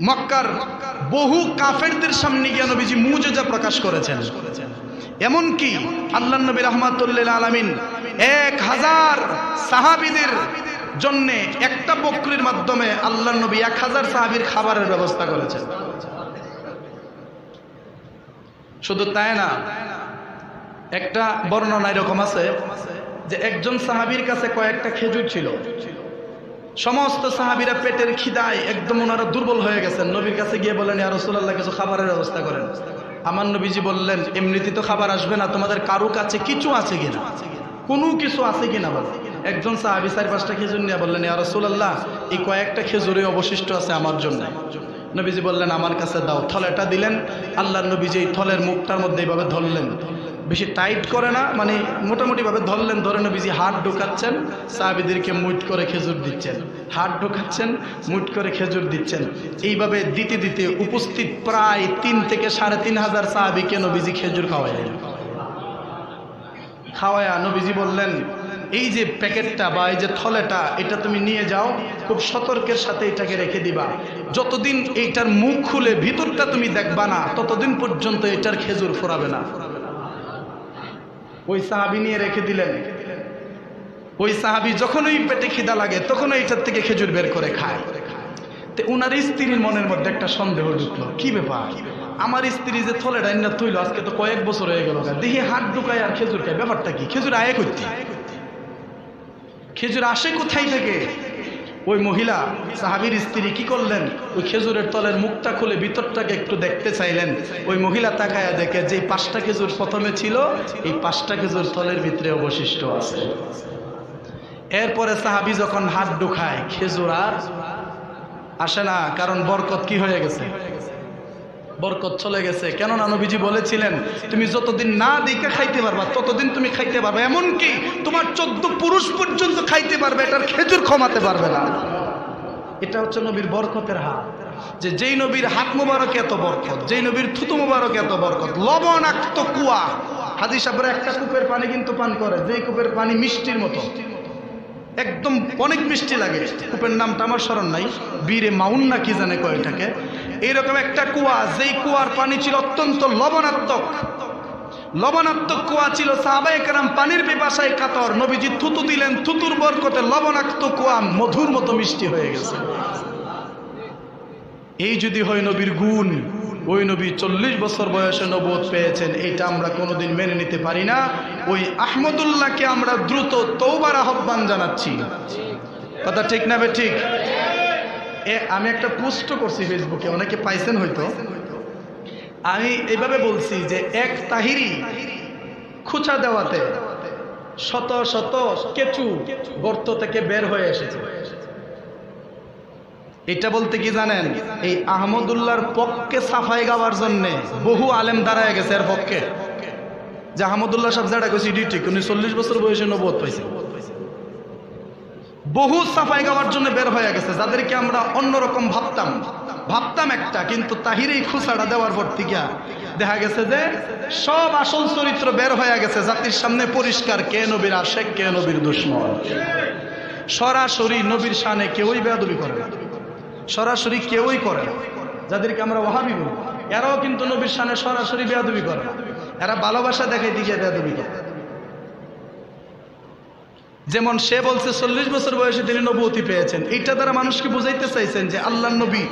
মক্কার বহু কাফেরদের সামনে গিয়ে নবীজি মুজিজা প্রকাশ করেছেন। এমনকি আল্লাহর নবী রাহমাতুল লিল আলামিন 1000 সাহাবীদের জন্য একটা বকরির মাধ্যমে আল্লাহর নবী 1000 সাহাবীর খাবারের ব্যবস্থা করেছেন। শুধু তাই না, একটা বর্ণনা এরকম আছে যে একজন সাহাবীর কাছে কয়েকটা খেজুর ছিল। সমস্ত সাহাবীরা পেটের খিদায় একদম ওনারা দুর্বল হয়ে গেছেন। নবীর কাছে গিয়ে বললেন ইয়া রাসূলুল্লাহ, কিছু খাবারের ব্যবস্থা করেন। আমার নবীজি বললেন এমনিতে তো খাবার আসবে না, তোমাদের কারো কাছে কিছু আছে কিনা, কোনো কিছু আছে কিনা বলো। একজন সাহাবী 4-5টা খেজুর নিয়ে বললেন ইয়া রাসূলুল্লাহ, এই কয়েকটা খেজুরই অবশিষ্ট আছে আমার জন্য। নবীজি বললেন আমার কাছে দাও। থলেটা দিলেন। আল্লাহর নবীজি এই থলের মুখটার মধ্যে এইভাবে ধরলেন, বেশি টাইট করে না, মানে মোটামুটি ভাবে ধরলেন। ধরে নবীজি হাত ঢোকাচ্ছেন, সাহাবীদেরকে মুঠ করে খেজুর দিচ্ছেন, হাত ঢোকাচ্ছেন, মুঠ করে খেজুর দিচ্ছেন। এইভাবে দিতে দিতে উপস্থিত প্রায় 3 থেকে 3500 সাহাবীকে নবীজি খেজুর খাওয়াইলেন। খাওয়ায়া নবীজি বললেন এই যে প্যাকেটটা বা এই যে থলেটা, এটা তুমি নিয়ে যাও, খুব সতর্কের সাথে এটাকে রেখে দিবা। যতদিন এইটার মুখ খুলে ভিতরটা তুমি দেখবা না, ততদিন পর্যন্ত এটার খেজুর ফোরাবে না। ওই সাহাবী নিয়ে রেখে দিলেন। ওই সাহাবী যখন ওই পেটে খিদা লাগে তখন এইটার থেকে খেজুর বের করে খায়। তো উনার স্ত্রীর মনের মধ্যে একটা সন্দেহ ঢুকলো, কি ব্যাপার, আমার স্ত্রী যে থলে ডাইনা তুইল, আজকে তো কয়েক বছর হয়ে গেল, দেখি হাত ঢুকায় আর খেজুর খায়, ব্যাপারটা কি? খেজুর আয়ে করতে, খেজুর আসে কোথায় থেকে? ওই মহিলা সাহাবীর স্ত্রী কি করলেন, ওই খেজুরের তলের মুখটা খুলে ভিতরটাকে একটু দেখতে চাইলেন। ওই মহিলা তাকায়া দেখে যে 5টা খেজুর প্রথমে ছিল, এই 5টা খেজুর তলের ভিতরে অবশিষ্ট আছে। এরপরে সাহাবী যখন হাত ঢুকায়, খেজুর আর আসে না, কারণ বরকত কি হয়ে গেছে, বরকত চলে গেছে। কেননা নবীজি বলেছিলেন তুমি যতদিন না দেখে খাইতে পারবা ততদিন তুমি খাইতে পারবে, এমনকি তোমার 14 পুরুষ পর্যন্ত খাইতে পারবে, এটার খেজুর কমাতে পারবে না। এটা হচ্ছে নবীর বরকতের হাত। যে যেই নবীর হাত মোবারক এত বরকত, যেই নবীর থুতু মোবারক এত বরকত, লবণাক্ত কুয়া। হাদিস সাহেবরা একটা কূপের পানি কিন্তু পান করে, যেই কূপের পানি মিষ্টির মতো, একদম অনেক মিষ্টি লাগে। কূপের নামটা আমার স্মরণ নাই, বীরে মাউন না কি জানে কয় এটাকে। এইরকম একটা কুয়া, যেই কুয়ার পানি ছিল অত্যন্ত লবণাত্মক, লবণাত্মক কুয়া ছিল। সাহাবায়ে কেরাম পানির পিপাসায় কাতর, নবীজি থুতু দিলেন, থুতুর বরকতে লবণাক্ত কুয়া মধুর মতো মিষ্টি হয়ে গেছে। এই যদি হয় নবীর গুণ, ওই নবী 40 বছর বয়সে নবুয়ত পেয়েছেন, এটা আমরা কোনোদিন মেনে নিতে পারি না। ওই আহমদুল্লাহকে আমরা দ্রুত তওবার আহ্বান জানাচ্ছি। কথা ঠিক না ঠিক? আমি একটা পোস্ট করছি ফেসবুকে, অনেকে পাইছেন হয়তো। আমি এইভাবে বলছি যে এক তাহিরি খুচা দেওয়াতে শত শত কেঁচু গর্ত থেকে বের হয়ে এসেছে। এটা বলতে কি জানেন, এই আহমদুল্লাহর পক্ষে সাফাই গাওয়ার জন্য বহু আলেম দাঁড়ায় গেছে এর পক্ষে, যে আহমদুল্লাহ সাহেব যেটা কইছে এটি ঠিক, উনি 40 বছর বয়সে নবুয়ত পাইছেন। বহু সাফাই গাওয়ার জন্য বের হয়ে গেছে, যাদেরকে আমরা অন্যরকম ভাবতাম একটা, কিন্তু তাহির এই খুসাটা দেওয়ার পর থেকে দেখা গেছে যে সব আসল চরিত্র বের হয়ে গেছে, জাতির সামনে পরিষ্কার কে নবীর আশেক কে নবীর দুশমন। সরাসরি নবীর শানে কেউই বেয়াদবি করে না, সরাসরি কেউই করে না। যাদেরকে আমরা ওয়াহাবি বলি, এরাও কিন্তু নবীর শানে সরাসরি বেয়াদবি করে না, এরা ভালোবাসা দেখাই দিয়ে বেয়াদবি করে। যেমন সে বলছে 40 বছর বয়সে তিনি নবুয়তি পেয়েছেন, এইটা দ্বারা মানুষকে বুঝাইতে চাইছেন যে আল্লাহর নবী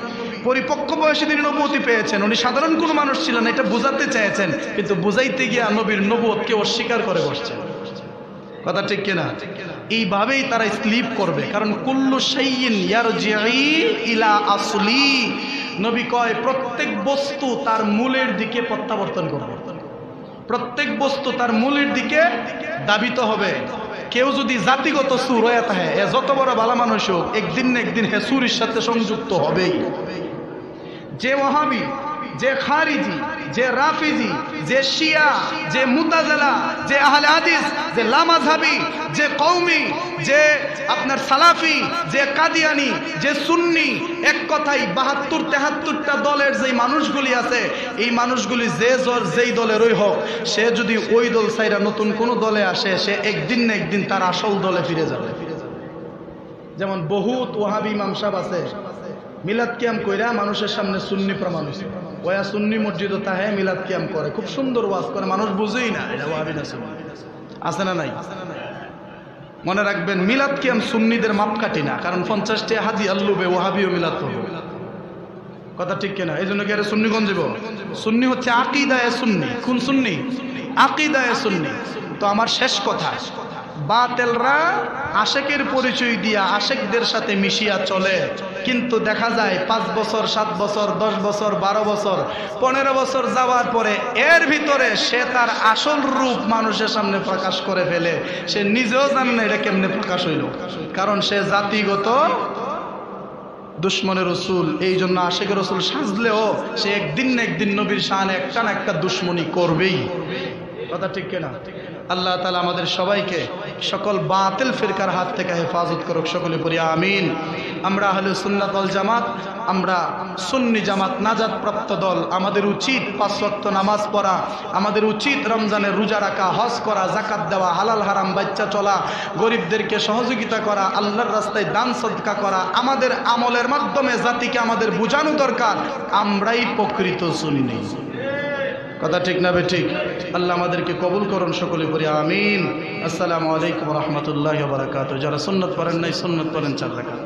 পরিপক্ক বয়সে তিনি নবুয়তি পেয়েছেন, উনি সাধারণ কোনো মানুষ ছিলেন, এটা বুঝাতে চেয়েছেন, কিন্তু বুঝাইতে গিয়ে নবীর নবুয়তকে অস্বীকার করে বসছেন। কথা ঠিক কিনা? এইভাবেই তারা স্লিপ করবে, কারণ কুল্লু শাইইন ইয়ারজিউ ইলা আসলি, নবী কয় প্রত্যেক বস্তু তার মূলের দিকে প্রত্যাবর্তন করবে, প্রত্যেক বস্তু তার মূলের দিকে দাবিত হবে। কেউ যদি জাতিগত সুর হয়ে থাকে, যত বড় ভালো মানুষ হোক, একদিন না একদিন হে সুরের সাথে সংযুক্ত হবেই। যে ওয়াহাবি, যে খারিজি, যে রাফিজি, যে শিয়া, যে মুতাজিলা, যে আহলে হাদিস, যে লামাযহাবি, যে কওমি, যে আপনার সালাফি, যে কাদিয়ানি, যে সুন্নি, এক কথাই 72-73টা দলের যে মানুষগুলি আছে, এই মানুষগুলি যেই দলেরই হোক, সে যদি ওই দল ছাইরা নতুন কোন দলে আসে, সে একদিন না একদিন তার আসল দলে ফিরে যাবে। যেমন বহুত ওয়াহাবি ইমাম সাহেব আছে, মিলাদ কিয়াম কইরা মানুষের সামনে সুন্নি প্রমাণ হইছে, ওয়া সুন্নি মসজিদ তাহে মিলাদ কিয়াম করে, খুব সুন্দর ওয়াজ করে, মানুষ বুঝেই না এটা ওয়াহাবি না সুন্নি। আছে না নাই? মনে রাখবেন, মিলাদ কিয়াম সুন্নিদের মাপকাঠি না, কারণ 50টি হাদি আল্লুবে ওয়াহাবিও মিলাদ করবে। কথা ঠিক কিনা? এই জন্য কি আরে সুন্নিগঞ্জ যাব? সুন্নি হচ্ছে আকীদায়ে সুন্নি। কোন সুন্নি? আকীদায়ে সুন্নি। তো আমার শেষ কথা, বাতেলরা আশেকের পরিচয় দিয়া আশেকদের সাথে মিশিয়া চলে, কিন্তু দেখা যায় 5 বছর 7 বছর 10 বছর 12 বছর 15 বছর যাওয়ার পরে এর ভিতরে সে তার আসল রূপ মানুষের সামনে প্রকাশ করে ফেলে, সে নিজেও জানে না এটা কেমনে প্রকাশ হইল, কারণ সে জাতিগত দুশ্মনের রসুল। এই জন্য আশেকের রসুল সাজলেও সে একদিন না একদিন নবীর শানে একটা না একটা দুশ্মনী করবেই। কথা ঠিক কিনা? আল্লাহ তাআলা আমাদের সবাইকে সকল বাতিল ফিরকার হাত থেকে হেফাজত করুক, সকলে পড়ি আমিন। আমরা আহলে সুন্নাত ওয়াল জামাত, আমরা সুন্নি জামাত নাজাত প্রাপ্ত দল। আমাদের উচিত 5 ওয়াক্ত নামাজ পড়া, আমাদের উচিত রমজানের রোজা রাখা, হজ করা, যাকাত দেওয়া, হালাল হারাম বাচ্চা চলা, গরিবদেরকে সহযোগিতা করা, আল্লাহর রাস্তায় দান সদকা করা। আমাদের আমলের মাধ্যমে জাতিকে আমাদের বোঝানো দরকার আমরাই প্রকৃত সুন্নি। কথা ঠিক না ঠিক? আল্লাহ আমাদেরকে কবুল করুন, সকলে পড়ি আমিন। আসসালামু আলাইকুম ওয়া রাহমাতুল্লাহি ওয়া বারাকাতুহু। যারা সুন্নাত পড়েন নাই, সুন্নাত পড়েন 4 রাকাত।